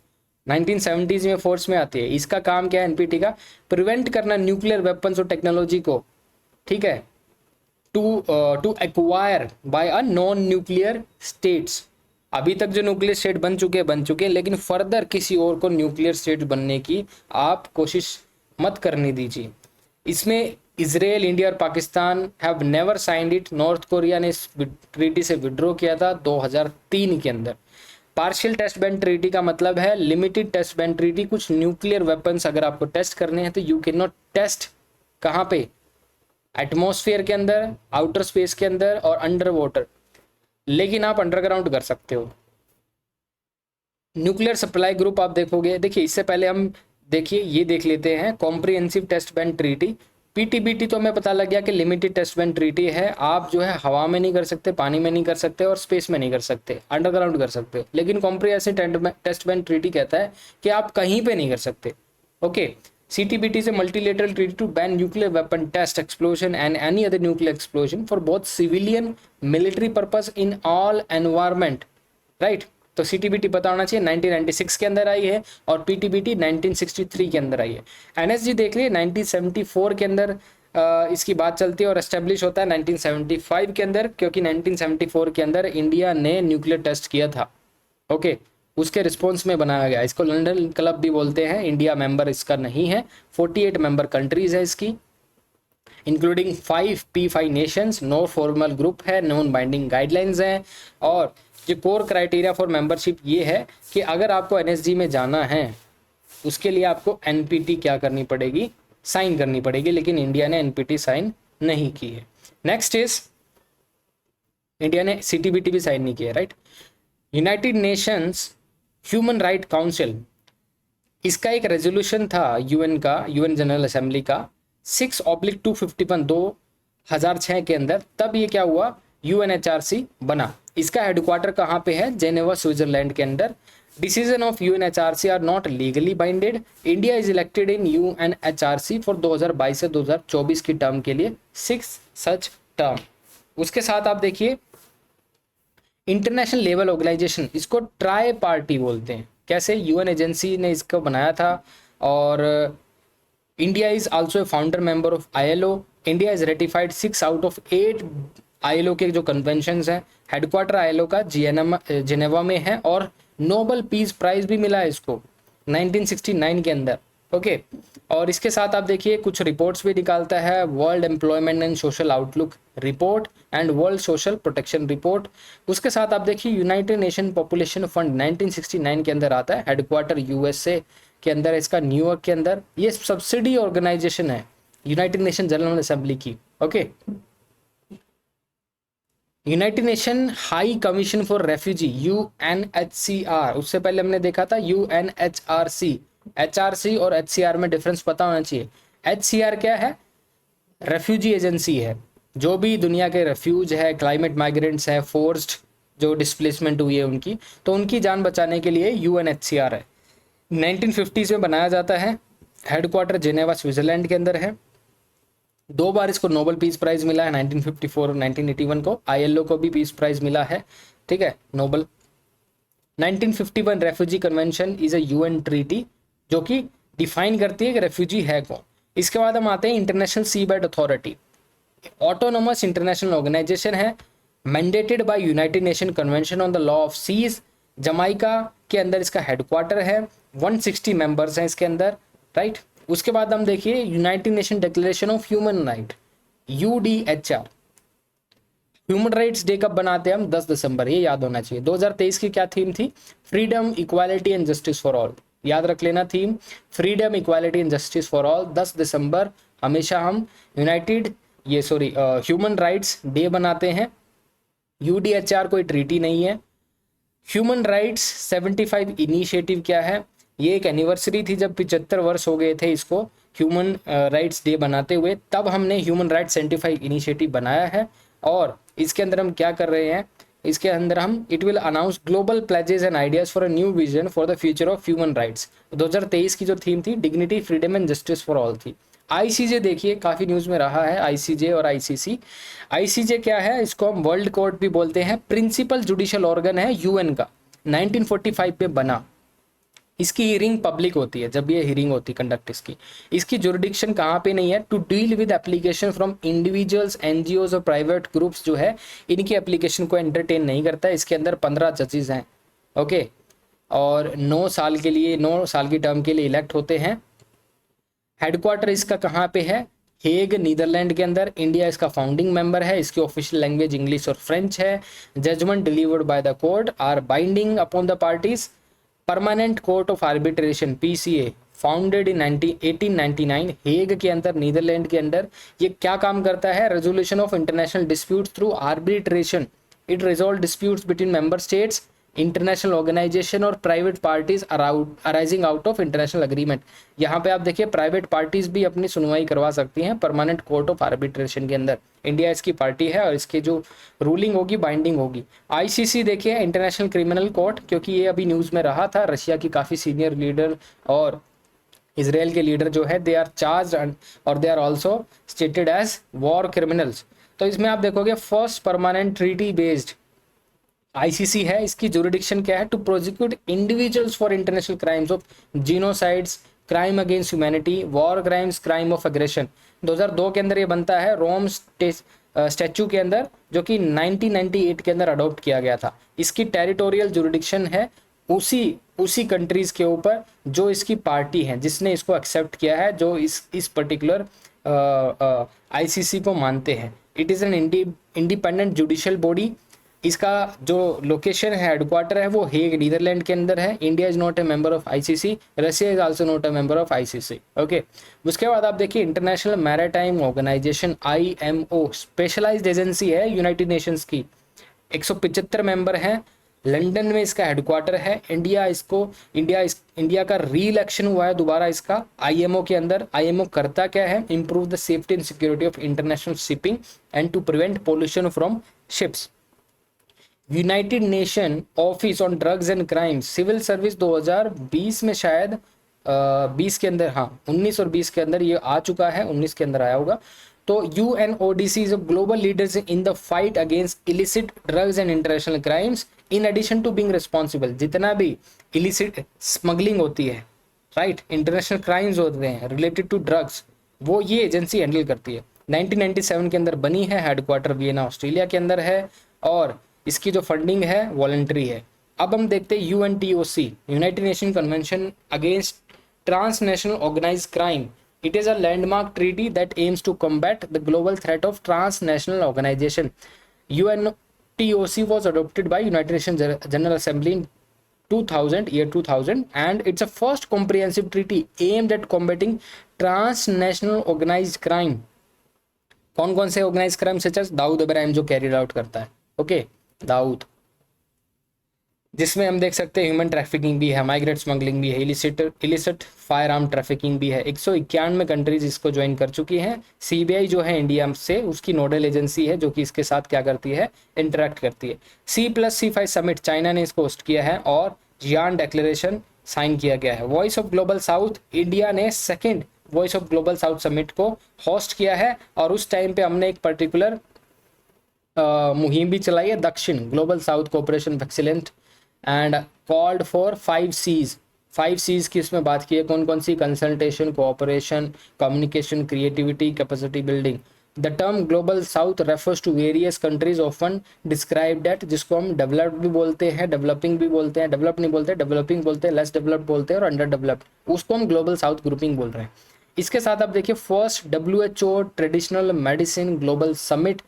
1970s में फोर्स में आती है। इसका काम क्या है NPT का? प्रिवेंट करना न्यूक्लियर वेपन्स और टेक्नोलॉजी को, ठीक है, to acquire by a non nuclear states. अभी तक जो न्यूक्लियर स्टेट बन चुके हैं, लेकिन फर्दर किसी और को न्यूक्लियर स्टेट बनने की आप कोशिश मत करने दीजिए। इसमें इजराइल, इंडिया और Pakistan have never signed it. North Korea ने इस ट्रीटी से विड्रॉ किया था 2003 के अंदर। पार्शियल टेस्ट बैन ट्रीटी का मतलब है लिमिटेड टेस्ट बैन ट्रीटी। कुछ न्यूक्लियर वेपन्स अगर आपको टेस्ट करने हैं तो यू कैन नॉट टेस्ट, कहाँ पे? एटमॉस्फेयर के अंदर, आउटर स्पेस के अंदर और अंडर वाटर, लेकिन आप अंडरग्राउंड कर सकते हो। न्यूक्लियर सप्लाई ग्रुप आप देखोगे, देखिए इससे पहले हम देखिए ये देख लेते हैं comprehensive test ban treaty. PTBT तो हमें पता लग गया कि लिमिटेड टेस्ट बैन ट्रीटी है। आप जो है हवा में नहीं कर सकते, पानी में नहीं कर सकते और स्पेस में नहीं कर सकते, अंडरग्राउंड कर सकते हो। लेकिन कॉम्प्रिहेंसिव टेस्ट बैन ट्रीटी कहता है कि आप कहीं पे नहीं कर सकते, okay. CTBT is a multilateral treaty to ban nuclear weapon test, explosion and any other nuclear explosion for both civilian military purpose in all environment, right? तो CTBT पता होना चाहिए 1996 के अंदर आई है और PTBT 1963 के अंदर आई है। NSG देख लिए 1974 के अंदर इसकी बात चलती है और एस्टेब्लिश होता है 1975 के अंदर, क्योंकि 1974 के अंदर इंडिया ने न्यूक्लियर टेस्ट किया था। ओके, उसके रिस्पॉन्स में बनाया गया। इसको लंदन क्लब भी बोलते हैं। इंडिया मेंबर इसका नहीं है। 48 मेंबर कंट्रीज है इसकी, including 5 P5 nations. No formal group है, नॉन बाइंडिंग गाइडलाइंस हैं। और जो कोर क्राइटेरिया फॉर मेंबरशिप ये है कि अगर आपको NSG में जाना है उसके लिए आपको NPT क्या करनी पड़ेगी, साइन करनी पड़ेगी, लेकिन इंडिया ने NPT साइन नहीं की है। नेक्स्ट इज इंडिया ने CTBT भी साइन नहीं किया, right. United Nations human right council, इसका एक रेजोल्यूशन था यूएन का, यूएन जनरल असेंबली का 6/251 2006 के अंदर। तब ये क्या हुआ, UNHRC बना। इसका हेडक्वार्टर कहाँ पे है, जेनेवा स्विट्जरलैंड के अंदर। Decision of UNHRC are not legally binded. India is elected in UNHRC for 2022 से 2024 की टर्म के लिए 6 सच टर्म। उसके साथ आप देखिए इंटरनेशनल लेवल ऑर्गेनाइजेशन, इसको ट्राई पार्टी बोलते हैं। कैसे, UN एजेंसी ने इसको बनाया था। और India is also a founder member of ILO। India is ratified 6 out of 8 ILO के जो कन्वेंशंस हैं। हेडक्वार्टर ILO का जिनेवा में है और नोबल पीस प्राइज भी मिला है इसको 1969 के अंदर। ओके, और इसके साथ आप देखिए कुछ रिपोर्ट्स भी निकालता है, world employment and social outlook report and world social protection report. उसके साथ आप देखिए यूनाइटेड नेशन पॉपुलेशन फंड 1969 के अंदर आता है। हेडक्वार्टर USA के अंदर, इसका न्यूयॉर्क के अंदर। ये सब्सिडी ऑर्गेनाइजेशन है यूनाइटेड नेशन जनरल असेंबली की। Okay, United nation high commission for refugee UNHCR, उससे पहले हमने देखा था UNHRC। HRC और HCR में डिफरेंस पता होना चाहिए। HCR क्या है, रेफ्यूजी एजेंसी है। जो भी दुनिया के रेफ्यूज है, क्लाइमेट माइग्रेंट्स है, फोर्स्ड जो डिस्प्लेसमेंट हुई है उनकी, तो उनकी जान बचाने के लिए UNHCR है। 1950s में बनाया जाता है। हेडक्वार्टर जेनेवा स्विट्जरलैंड के अंदर है। 2 बार इसको नोबल पीस प्राइज मिला है, 1954 और 1981 को। ILO को भी पीस प्राइज मिला है, ठीक है, Nobel. 1951 refugee convention is a UN treaty जो कि डिफाइन करती है कि रेफ्यूजी है कौन। इसके बाद हम आते हैं international seabed authority. Autonomous international organization है, mandated by United Nation convention on the law of seas. Jamaica के अंदर इसका हेडक्वार्टर है। 160 मेंबर्स हैं इसके अंदर, राइट। उसके बाद हम देखिए United nation declaration of human right, UDHR। Human rights day कब बनाते हैं हम, 10 दिसंबर, ये याद होना चाहिए। 2023 की क्या थीम थी, freedom equality and justice for all. याद रख लेना theme, freedom equality and justice for all. 10 दिसंबर हमेशा हम ह्यूमन राइट्स डे बनाते हैं। UDHR कोई ट्रीटी नहीं है। ह्यूमन राइट्स 75 इनिशिएटिव क्या है, ये एक एनिवर्सरी थी जब 75 वर्ष हो गए थे इसको ह्यूमन राइट्स डे बनाते हुए। तब हमने ह्यूमन राइट्स 75 इनिशिएटिव बनाया है। और इसके अंदर हम क्या कर रहे हैं, इसके अंदर हम it will announce global pledges and ideas for a new vision for the future of human rights. 2023 की जो थीम थी dignity freedom and justice for all थी। ICJ देखिए काफ़ी न्यूज़ में रहा है, ICJ और ICC। ICJ क्या है, इसको हम वर्ल्ड कोर्ट भी बोलते हैं। प्रिंसिपल जुडिशियल ऑर्गन है UN का, 1945 पे बना। इसकी हियरिंग पब्लिक होती है, जब ये हियरिंग होती है कंडक्ट इसकी जुरिडिक्शन कहाँ पे नहीं है, to deal with application from individuals, NGOs और प्राइवेट ग्रुप्स जो है इनकी एप्लीकेशन को एंटरटेन नहीं करता है। इसके अंदर 15 जजेस हैं, ओके, और 9 साल की टर्म के लिए इलेक्ट होते हैं। हेडक्वार्टर इसका कहाँ पे है, हेग नीदरलैंड के अंदर। इंडिया इसका फाउंडिंग मेंबर है। इसकी ऑफिशियल लैंग्वेज इंग्लिश और फ्रेंच है। Judgement delivered by the court are binding upon the parties. Permanent court of arbitration PCA founded in 1899 Hague के अंदर, नीदरलैंड के अंदर। ये क्या काम करता है, resolution of international disputes through arbitration. It resolve disputes between member states, international organization और private parties arising out of international agreement. यहाँ पे आप देखिए प्राइवेट पार्टीज भी अपनी सुनवाई करवा सकती हैं परमानेंट कोर्ट ऑफ आर्बिट्रेशन के अंदर। इंडिया इसकी पार्टी है और इसकी जो रूलिंग होगी बाइंडिंग होगी। ICC देखिए इंटरनेशनल क्रिमिनल कोर्ट, क्योंकि ये अभी न्यूज़ में रहा था, रशिया की काफ़ी सीनियर लीडर और इसराइल के लीडर जो है दे आर चार्ज और they are also stated as war criminals. तो इसमें आप देखोगे first permanent treaty based ICC है, इसकी जुरिडिक्शन क्या है, to prosecute individuals for international crimes of genocides, crime against humanity, war crimes, crime of aggression. 2002 के अंदर ये बनता है रोम स्टैच्यू के अंदर, जो कि 1998 के अंदर अडॉप्ट किया गया था। इसकी टेरिटोरियल जुरिडिक्शन है उसी कंट्रीज के ऊपर जो इसकी पार्टी है, जिसने इसको एक्सेप्ट किया है, जो इस पर्टिकुलर आईसीसी को मानते हैं। It is an independent judicial body. इसका जो लोकेशन है, हेडक्वार्टर है, वो हेग नीदरलैंड के अंदर है। India is not a member of ICC, Russia is also not a member of ICC. Okay, उसके बाद आप देखिए International Maritime Organisation IMO specialised agency है यूनाइटेड नेशंस की। 175 मेंबर हैं। लंदन में इसका हेडक्वार्टर है। इंडिया का री इलेक्शन हुआ है दोबारा इसका आईएमओ के अंदर। आईएमओ करता क्या है, improve the safety and security of international shipping and to prevent pollution from ships. United Nation Office on Drugs and Crime civil service 2020 में शायद 20 के अंदर, हाँ 19 और 20 के अंदर ये आ चुका है, 19 के अंदर आया होगा। तो UNODC is global leaders in the fight against illicit drugs and international crimes in addition to being responsible. जितना भी इलिसिट स्मगलिंग होती है, राइट, इंटरनेशनल क्राइम्स होते हैं रिलेटेड टू ड्रग्स, वो ये एजेंसी हैंडल करती है। 1997 के अंदर बनी है, हेडक्वार्टर वियना ऑस्ट्रेलिया के अंदर है, और इसकी जो फंडिंग है वॉलंटरी है। अब हम देखते हैं UNTOC, United Nation convention against transnational organized crime. It is a landmark treaty that aims to combat the global threat of transnational organization. UNTOC was adopted by United Nations General Assembly in 2000, and it's a first comprehensive treaty aimed at combating transnational organized crime. कौन कौन से organized crime such as Dawood Ibrahim जो carried out करता है, okay, Dawood, जिसमें हम देख सकते हैं ह्यूमन ट्रैफिकिंग भी है, माइग्रेट स्मगलिंग भी है, इलिसिट फायर आर्म ट्रैफिकिंग भी है। 191 कंट्रीज इसको ज्वाइन कर चुकी हैं। सीबीआई जो है इंडिया से, उसकी नोडल एजेंसी है जो कि इसके साथ क्या करती है, इंटरेक्ट करती है। C+C5 समिट चाइना ने इसको होस्ट किया है, और जियान डिक्लेरेशन साइन किया गया है। Voice of global south, India ने second voice of global south summit को होस्ट किया है, और उस टाइम पे हमने एक पर्टिकुलर मुहिम भी चलाई है, दक्षिण global south cooperation excellent, and called for 5 C's। 5 C's की इसमें बात की है, कौन कौन सी, consultation, cooperation, communication, creativity, capacity building. The term global south refers to various countries often described at, जिसको हम डेवलप्ड भी बोलते हैं, डेवलपिंग भी बोलते हैं, डेवलप नहीं बोलते, डेवलपिंग बोलते हैं, लेस डेवलप्ड बोलते हैं, और अंडर डेवलप्ड, उसको हम ग्लोबल साउथ ग्रुपिंग बोल रहे हैं। इसके साथ आप देखिए first WHO traditional medicine global summit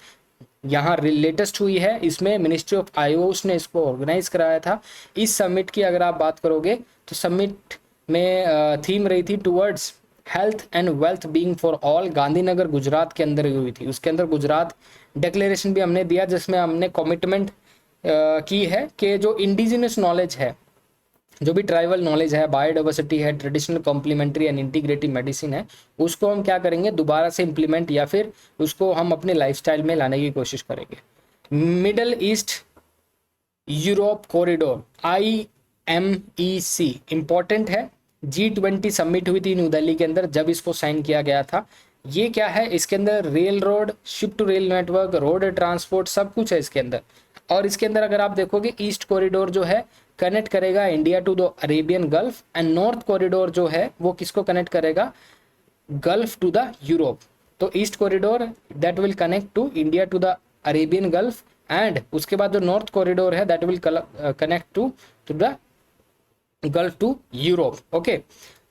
यहाँ लेटेस्ट हुई है। इसमें मिनिस्ट्री ऑफ आयुष ने इसको ऑर्गेनाइज कराया था। इस समिट की अगर आप बात करोगे तो समिट में थीम रही थी towards health and wealth being for all, Gandhinagar Gujarat के अंदर हुई थी। उसके अंदर गुजरात डिक्लेरेशन भी हमने दिया, जिसमें हमने कमिटमेंट की है कि जो इंडिजिनस नॉलेज है, जो भी ट्राइबल नॉलेज है, बायोडाइवर्सिटी है, traditional complementary and integrative medicine है, उसको हम क्या करेंगे, दोबारा से इम्प्लीमेंट या फिर उसको हम अपने लाइफस्टाइल में लाने की कोशिश करेंगे। Middle east Europe corridor IMEC important है। G20 समिट हुई थी न्यू दिल्ली के अंदर, जब इसको साइन किया गया था। ये क्या है, इसके अंदर rail road, ship to rail network, road transport, सब कुछ है इसके अंदर। और इसके अंदर अगर आप देखोगे ईस्ट कॉरिडोर जो है कनेक्ट करेगा India to the Arabian gulf, and north corridor जो है वो किसको कनेक्ट करेगा, गल्फ टू द यूरोप। तो east corridor that will connect to India to the Arabian gulf, and उसके बाद जो नॉर्थ कॉरिडोर है that will connect to the gulf to Europe. Okay,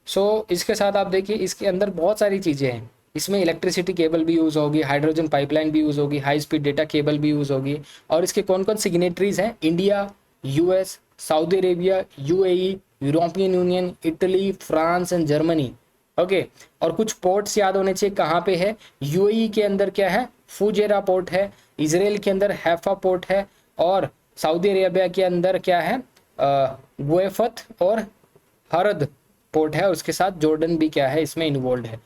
so इसके साथ आप देखिए इसके अंदर बहुत सारी चीज़ें हैं। इसमें इलेक्ट्रिसिटी केबल भी यूज़ होगी, हाइड्रोजन पाइपलाइन भी यूज़ होगी, हाई स्पीड डेटा केबल भी यूज़ होगी। और इसके कौन कौन सिग्नेटरीज हैं, India, US, Saudi Arabia, UAE, European union, Italy, France and Germany. Okay, और कुछ पोर्ट्स याद होने चाहिए, कहाँ पे है, UAE के अंदर क्या है, फुजेरा पोर्ट है, इसराइल के अंदर हैफा पोर्ट है, और सऊदी अरेबिया के अंदर क्या है, गुएफत और हरद पोर्ट है। उसके साथ जॉर्डन भी क्या है, इसमें इन्वॉल्व है।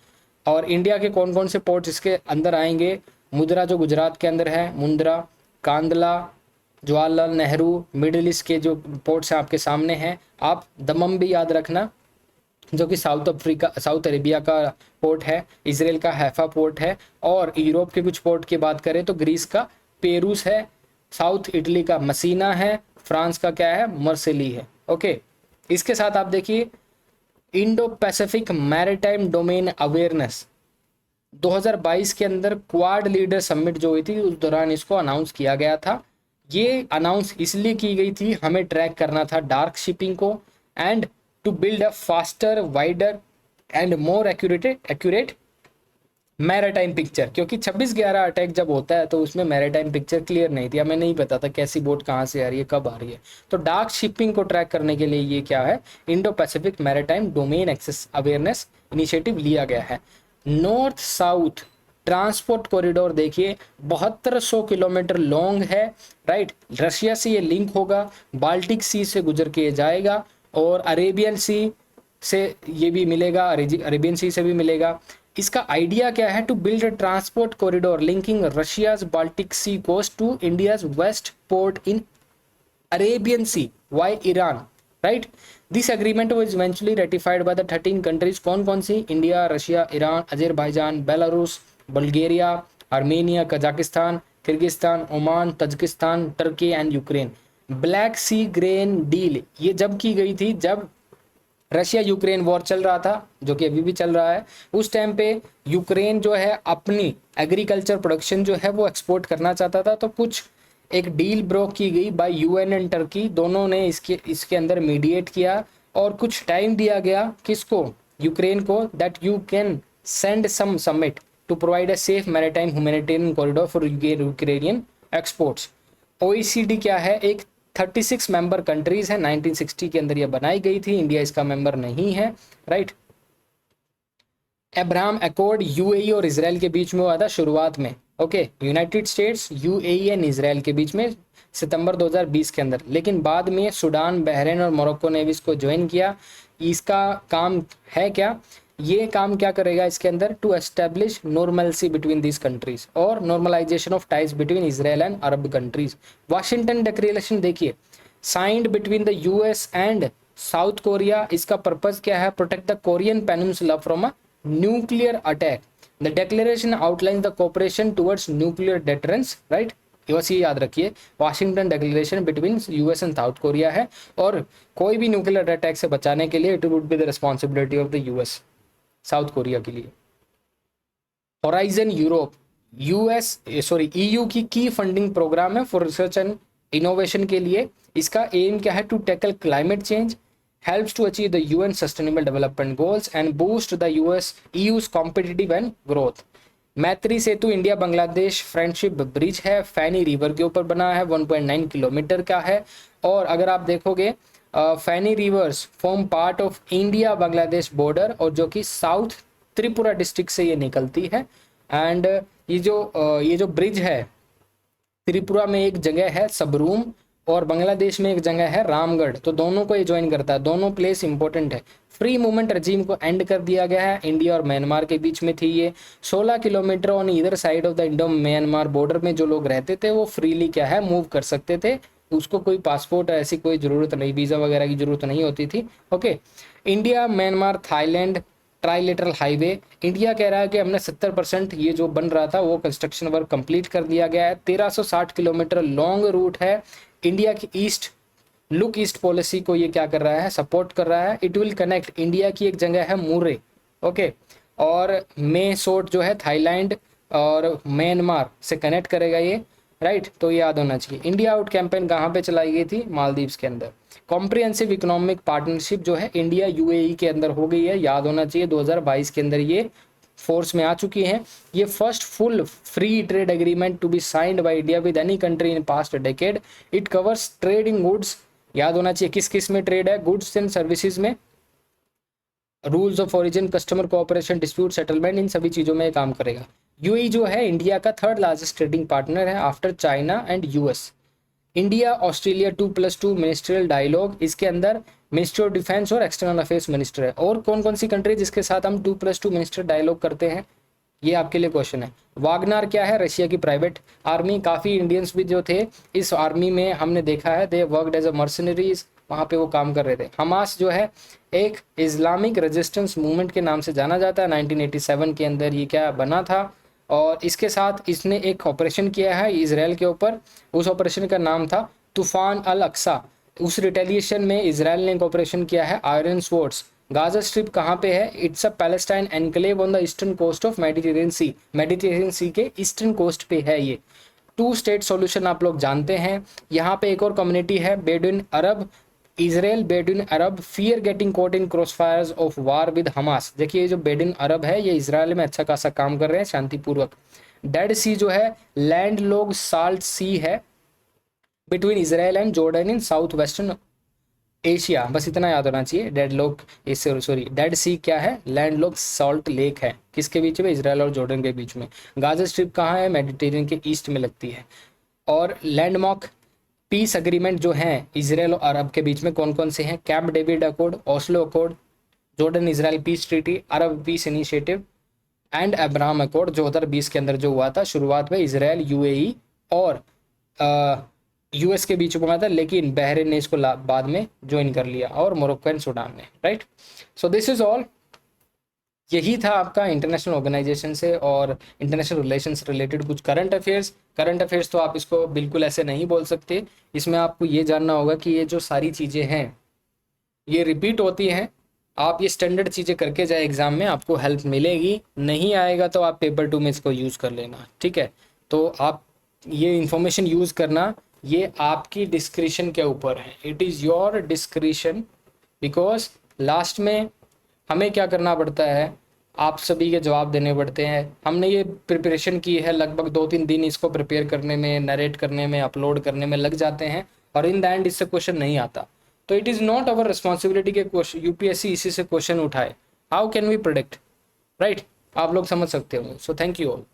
और इंडिया के कौन कौन से पोर्ट्स इसके अंदर आएंगे, मुंद्रा जो गुजरात के अंदर है, मुंद्रा, कांदला, जवाहरलाल नेहरू, मिडिल ईस्ट के जो पोर्ट्स हैं आपके सामने हैं। आप दमम भी याद रखना, जो कि साउथ अरेबिया का पोर्ट है, इसराइल का हैफा पोर्ट है, और यूरोप के कुछ पोर्ट की बात करें तो ग्रीस का पेरूस है, साउथ इटली का मसीना है, फ्रांस का क्या है, मर्सेली है। ओके, इसके साथ आप देखिए Indo Pacific maritime domain awareness 2022 के अंदर क्वाड लीडर समिट जो हुई थी उस दौरान इसको अनाउंस किया गया था। ये अनाउंस इसलिए की गई थी, हमें ट्रैक करना था डार्क शिपिंग को and to build a faster, wider and more accurate maritime picture, क्योंकि 26/11 अटैक जब होता है तो उसमें मैरीटाइम पिक्चर क्लियर नहीं थी, हमें नहीं पता था कैसी बोट कहाँ से आ रही है, कब आ रही है। तो डार्क शिपिंग को ट्रैक करने के लिए ये क्या है, Indo Pacific maritime domain access awareness initiative लिया गया है। नॉर्थ साउथ ट्रांसपोर्ट कॉरिडोर देखिए 7200 किलोमीटर लॉन्ग है, राइट। रशिया से ये लिंक होगा, बाल्टिक सी से गुजर के जाएगा और अरेबियन सी से ये भी मिलेगा, अरेबियन सी से भी मिलेगा। इसका आइडिया क्या है, to build a transport corridor linking Russia's Baltic Sea coast to India's west port in Arabian Sea via Iran, right. This agreement was eventually ratified by the 13 countries. कौन कौन सी, India, Russia, Iran, Azerbaijan, Belarus, Bulgaria, Armenia, Kazakhstan, Kyrgyzstan, Oman, Tajikistan, Turkey and Ukraine. Black Sea grain deal ये जब की गई थी जब Russia Ukraine war चल रहा था, जो कि अभी भी चल रहा है। उस टाइम पे यूक्रेन जो है अपनी एग्रीकल्चर प्रोडक्शन जो है वो एक्सपोर्ट करना चाहता था, तो कुछ एक डील ब्रोक की गई बाय यूएन एंड टर्की, दोनों ने इसके अंदर मीडिएट किया और कुछ टाइम दिया गया किसको, यूक्रेन को, that you can send some summit to provide a safe maritime humanitarian corridor for Ukrainian exports. OECD क्या है, एक 36 मेंबर कंट्रीज है, 1960 के अंदर यह बनाई गई थी, इंडिया इसका मेंबर नहीं है, राइट। अब्राहम अकॉर्ड यूएई और इसराइल के बीच में हुआ था शुरुआत में, okay, United states, UAE and Israel के बीच में सितंबर 2020 के अंदर, लेकिन बाद में सूडान, बहरीन और मोरक्को ने भी इसको ज्वाइन किया। इसका काम है क्या, ये काम क्या करेगा इसके अंदर, to establish normalcy between these countries और normalization of ties between Israel and Arab countries. Washington Declaration देखिए, signed between the US and South Korea. इसका पर्पज क्या है, protect the Korean peninsula from a nuclear attack. The declaration outline the cooperation towards nuclear deterrence, right. बस ये याद रखिए, Washington Declaration between US and South Korea है और कोई भी न्यूक्लियर अटैक से बचाने के लिए it would be the responsibility of the US, South Korea के लिए। होराइजन यूरोप ईयू की फंडिंग प्रोग्राम है फॉर रिसर्च एंड इनोवेशन के लिए। इसका एम क्या है, to tackle climate change, helps to achieve the UN sustainable development goals and boost the EU's competitive and growth। Maitri Setu India Bangladesh friendship bridge है, फैनी river के ऊपर बना है, 1.9 किलोमीटर का है। और अगर आप देखोगे Feni rivers form part of India Bangladesh border, और जो कि साउथ त्रिपुरा डिस्ट्रिक्ट से ये निकलती है। एंड ये जो ब्रिज है, त्रिपुरा में एक जगह है सबरूम और बांग्लादेश में एक जगह है रामगढ़, तो दोनों को ये ज्वाइन करता है, दोनों प्लेस इंपॉर्टेंट है। फ्री मूवमेंट रजीम को एंड कर दिया गया है, इंडिया और म्यांमार के बीच में थी ये। 16 किलोमीटर ऑन इधर side of the Indo Myanmar border में जो लोग रहते थे वो फ्रीली क्या है मूव कर सकते थे, उसको कोई पासपोर्ट ऐसी कोई जरूरत नहीं, वीजा वगैरह की जरूरत नहीं होती थी। Okay, India Myanmar Thailand trilateral highway, India कह रहा है कि हमने 70% ये जो बन रहा था वो कंस्ट्रक्शन वर्क कंप्लीट कर दिया गया है। 1360 किलोमीटर लॉन्ग रूट है। इंडिया की ईस्ट लुक ईस्ट पॉलिसी को ये क्या कर रहा है, सपोर्ट कर रहा है। इट विल कनेक्ट, इंडिया की एक जगह है मुर्रे, ओके, और मेसोट जो है थाईलैंड और म्यांमार से कनेक्ट करेगा ये, राइट। तो ये याद होना चाहिए। इंडिया आउट कैंपेन कहाँ पे चलाई गई थी, मालदीव्स के अंदर। कॉम्प्रिहेंसिव इकोनॉमिक पार्टनरशिप जो है इंडिया यूएई के अंदर हो गई है, याद होना चाहिए। 2022 के अंदर ये फोर्स में आ चुकी हैं। ये first full free trade agreement to be signed by India with any country in past decade. It covers trade in goods, याद होना चाहिए किस किस में ट्रेड है, गुड्स एंड सर्विसेज में, rules of origin, customer cooperation, dispute settlement, इन सभी चीजों में काम करेगा। यूएई जो है इंडिया का थर्ड लार्जेस्ट ट्रेडिंग पार्टनर है after China and US. India Australia 2+2 ministerial dialogue, इसके अंदर मिनिस्ट्री ऑफ डिफेंस और एक्सटर्नल अफेयर्स मिनिस्टर है। और कौन कौन सी कंट्री जिसके साथ हम 2+2 मिनिस्ट्रियल डायलॉग करते हैं, ये आपके लिए क्वेश्चन है। वागनर क्या है, रशिया की प्राइवेट आर्मी। काफ़ी इंडियंस भी जो थे इस आर्मी में हमने देखा है, they worked as a mercenaries, वहाँ पे वो काम कर रहे थे। हमास जो है एक इस्लामिक रेजिस्टेंस मूवमेंट के नाम से जाना जाता है। 1987 के अंदर ये क्या बना था, और इसके साथ इसने एक ऑपरेशन किया है इसराइल के ऊपर। उस ऑपरेशन का नाम था तूफान अल अक्सा। उस रिटेलिएशन में इसराइल ने एक ऑपरेशन किया है आयरन स्वॉर्ड्स। गाजा स्ट्रिप कहाँ पे है? It's a Palestine enclave on the eastern coast of Mediterranean sea. Mediterranean sea के ईस्टर्न कोस्ट पे है ये। 2 स्टेट सॉल्यूशन आप लोग जानते हैं। यहाँ पे एक और कम्युनिटी है Bedouin Arab, Israel Bedouin Arab fear getting caught in cross fires of war with Hamas. देखिए ये जो बेडुइन अरब है ये इसराइल में अच्छा खासा काम कर रहे हैं शांतिपूर्वक। डेड सी जो है लैंड लॉग साल्ट सी है between Israel and Jordan in south western Asia. बस इतना याद होना चाहिए। डेड सी क्या है? लैंड लॉक सॉल्ट लेक है। किसके बीच में? इसराइल और जॉर्डन के बीच में। गाजा स्ट्रिप कहाँ है? मेडिटेरियन के ईस्ट में लगती है। और लैंडमार्क पीस अग्रीमेंट जो है इसराइल और अरब के बीच में कौन कौन से हैं? Camp David accord, Oslo accord, Jordan Israel peace treaty, Arab piece initiative and Abraham accord 2020 के अंदर जो हुआ था। शुरुआत में इसराइल, यूएई और यूएस के बीच में हुआ था, लेकिन बहरीन ने इसको बाद में ज्वाइन कर लिया, और मोरक्को एंड सूडान ने। Right, so this is all. यही था आपका इंटरनेशनल ऑर्गेनाइजेशन से और इंटरनेशनल रिलेशन से रिलेटेड कुछ करंट अफेयर्स। तो आप इसको बिल्कुल ऐसे नहीं बोल सकते। इसमें आपको ये जानना होगा कि ये जो सारी चीज़ें हैं ये रिपीट होती हैं। आप ये स्टैंडर्ड चीज़ें करके जाए एग्जाम में, आपको हेल्प मिलेगी। नहीं आएगा तो आप पेपर 2 में इसको यूज़ कर लेना, ठीक है। तो आप ये इंफॉर्मेशन यूज़ करना, ये आपकी डिस्क्रिशन के ऊपर है। It is your discretion, because last में हमें क्या करना पड़ता है, आप सभी के जवाब देने पड़ते हैं। हमने ये प्रिपरेशन की है, लगभग 2-3 दिन इसको प्रिपेयर करने में, नरेट करने में, अपलोड करने में लग जाते हैं, और इन द एंड इससे क्वेश्चन नहीं आता। तो it is not our responsibility के क्वेश्चन यूपीएससी इसी से क्वेश्चन उठाए। How can we predict? Right, आप लोग समझ सकते हो। So thank you all.